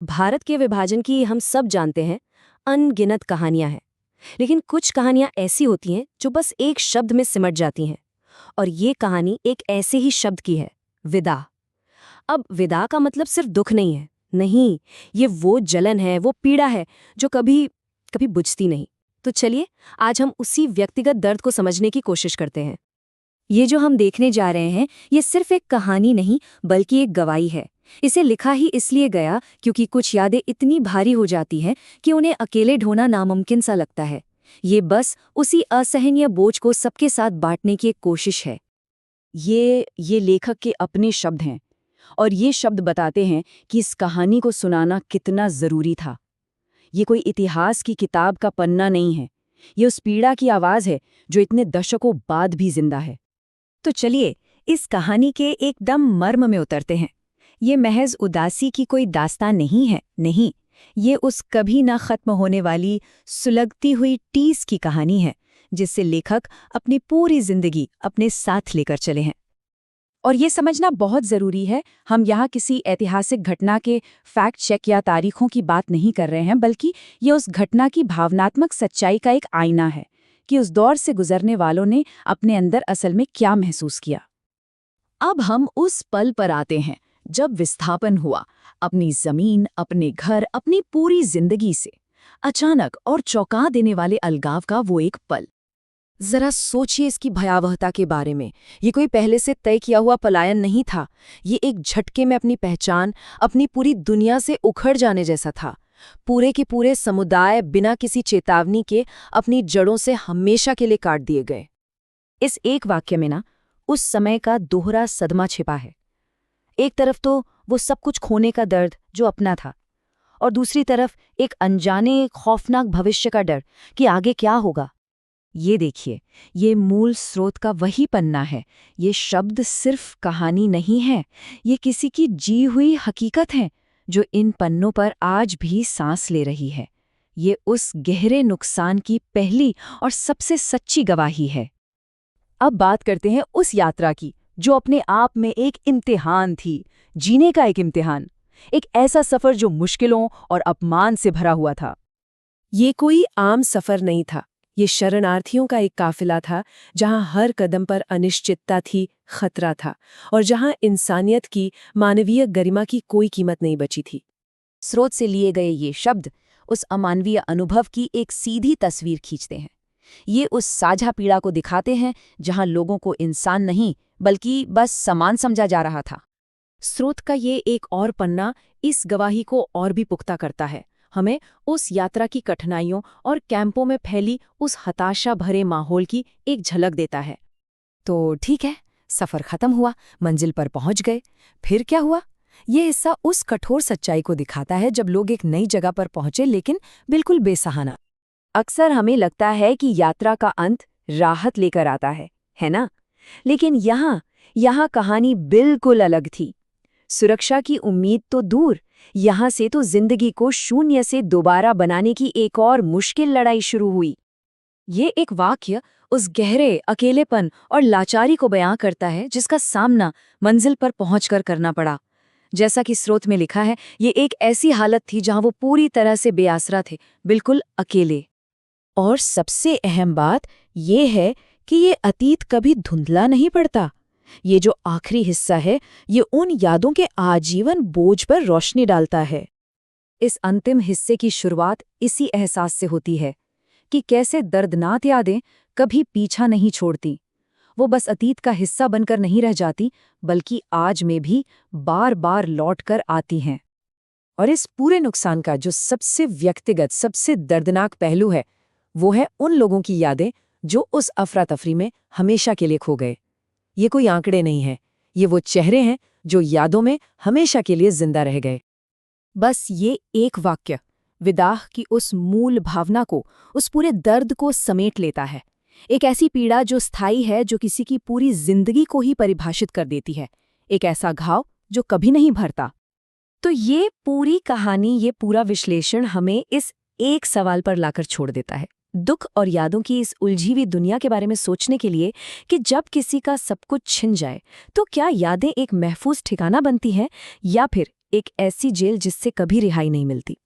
भारत के विभाजन की हम सब जानते हैं, अनगिनत कहानियां हैं। लेकिन कुछ कहानियां ऐसी होती हैं जो बस एक शब्द में सिमट जाती हैं। और ये कहानी एक ऐसे ही शब्द की है, विदा। अब विदा का मतलब सिर्फ दुख नहीं है, नहीं, ये वो जलन है, वो पीड़ा है जो कभी कभी बुझती नहीं। तो चलिए आज हम उसी व्यक्तिगत दर्द को समझने की कोशिश करते हैं। ये जो हम देखने जा रहे हैं, ये सिर्फ एक कहानी नहीं बल्कि एक गवाही है। इसे लिखा ही इसलिए गया क्योंकि कुछ यादें इतनी भारी हो जाती हैं कि उन्हें अकेले ढोना नामुमकिन सा लगता है। ये बस उसी असहनीय बोझ को सबके साथ बांटने की एक कोशिश है। ये लेखक के अपने शब्द हैं और ये शब्द बताते हैं कि इस कहानी को सुनाना कितना ज़रूरी था। ये कोई इतिहास की किताब का पन्ना नहीं है, ये उस पीड़ा की आवाज़ है जो इतने दशकों बाद भी जिंदा है। तो चलिए इस कहानी के एकदम मर्म में उतरते हैं। ये महज उदासी की कोई दास्तान नहीं है, नहीं, ये उस कभी ना खत्म होने वाली सुलगती हुई टीस की कहानी है जिससे लेखक अपनी पूरी जिंदगी अपने साथ लेकर चले हैं। और ये समझना बहुत ज़रूरी है, हम यहाँ किसी ऐतिहासिक घटना के फैक्ट चेक या तारीखों की बात नहीं कर रहे हैं, बल्कि ये उस घटना की भावनात्मक सच्चाई का एक आईना है कि उस दौर से गुजरने वालों ने अपने अंदर असल में क्या महसूस किया। अब हम उस पल पर आते हैं जब विस्थापन हुआ, अपनी जमीन, अपने घर, अपनी पूरी जिंदगी से। अचानक और चौंका देने वाले अलगाव का वो एक पल। जरा सोचिए इसकी भयावहता के बारे में। ये कोई पहले से तय किया हुआ पलायन नहीं था, ये एक झटके में अपनी पहचान, अपनी पूरी दुनिया से उखड़ जाने जैसा था। पूरे के पूरे समुदाय बिना किसी चेतावनी के अपनी जड़ों से हमेशा के लिए काट दिए गए। इस एक वाक्य में ना उस समय का दोहरा सदमा छिपा है। एक तरफ तो वो सब कुछ खोने का दर्द जो अपना था, और दूसरी तरफ एक अनजाने खौफनाक भविष्य का डर कि आगे क्या होगा। ये देखिए, ये मूल स्रोत का वही पन्ना है। ये शब्द सिर्फ कहानी नहीं है, ये किसी की जी हुई हकीकत है जो इन पन्नों पर आज भी सांस ले रही है। ये उस गहरे नुकसान की पहली और सबसे सच्ची गवाही है। अब बात करते हैं उस यात्रा की जो अपने आप में एक इम्तिहान थी, जीने का एक इम्तिहान, एक ऐसा सफर जो मुश्किलों और अपमान से भरा हुआ था। ये कोई आम सफर नहीं था, ये शरणार्थियों का एक काफिला था जहां हर कदम पर अनिश्चितता थी, खतरा था, और जहां इंसानियत की, मानवीय गरिमा की कोई कीमत नहीं बची थी। स्रोत से लिए गए ये शब्द उस अमानवीय अनुभव की एक सीधी तस्वीर खींचते हैं। ये उस साझा पीड़ा को दिखाते हैं जहां लोगों को इंसान नहीं बल्कि बस सामान समझा जा रहा था। स्रोत का ये एक और पन्ना इस गवाही को और भी पुख्ता करता है। हमें उस यात्रा की कठिनाइयों और कैंपों में फैली उस हताशा भरे माहौल की एक झलक देता है। तो ठीक है, सफर खत्म हुआ, मंजिल पर पहुंच गए। फिर क्या हुआ? ये हिस्सा उस कठोर सच्चाई को दिखाता है जब लोग एक नई जगह पर पहुंचे, लेकिन बिल्कुल बेसहारा। अक्सर हमें लगता है कि यात्रा का अंत राहत लेकर आता है ना? लेकिन यहाँ कहानी बिल्कुल अलग थी। सुरक्षा की उम्मीद तो दूर, यहाँ से तो जिंदगी को शून्य से दोबारा बनाने की एक और मुश्किल लड़ाई शुरू हुई। ये एक वाक्य उस गहरे अकेलेपन और लाचारी को बयां करता है जिसका सामना मंजिल पर पहुंचकर करना पड़ा। जैसा कि स्रोत में लिखा है, ये एक ऐसी हालत थी जहां वो पूरी तरह से बेआसरा थे, बिल्कुल अकेले। और सबसे अहम बात ये है कि ये अतीत कभी धुंधला नहीं पड़ता। ये जो आखिरी हिस्सा है, ये उन यादों के आजीवन बोझ पर रोशनी डालता है। इस अंतिम हिस्से की शुरुआत इसी एहसास से होती है कि कैसे दर्दनाक यादें कभी पीछा नहीं छोड़ती। वो बस अतीत का हिस्सा बनकर नहीं रह जाती, बल्कि आज में भी बार बार लौट कर आती हैं। और इस पूरे नुकसान का जो सबसे व्यक्तिगत, सबसे दर्दनाक पहलू है, वो है उन लोगों की यादें जो उस अफरा तफरी में हमेशा के लिए खो गए। ये कोई आंकड़े नहीं हैं, ये वो चेहरे हैं जो यादों में हमेशा के लिए जिंदा रह गए। बस ये एक वाक्य विदाह की उस मूल भावना को, उस पूरे दर्द को समेट लेता है। एक ऐसी पीड़ा जो स्थायी है, जो किसी की पूरी जिंदगी को ही परिभाषित कर देती है। एक ऐसा घाव जो कभी नहीं भरता। तो ये पूरी कहानी, ये पूरा विश्लेषण हमें इस एक सवाल पर लाकर छोड़ देता है, दुख और यादों की इस उलझी हुई दुनिया के बारे में सोचने के लिए कि जब किसी का सब कुछ छिन जाए तो क्या यादें एक महफूज ठिकाना बनती हैं, या फिर एक ऐसी जेल जिससे कभी रिहाई नहीं मिलती।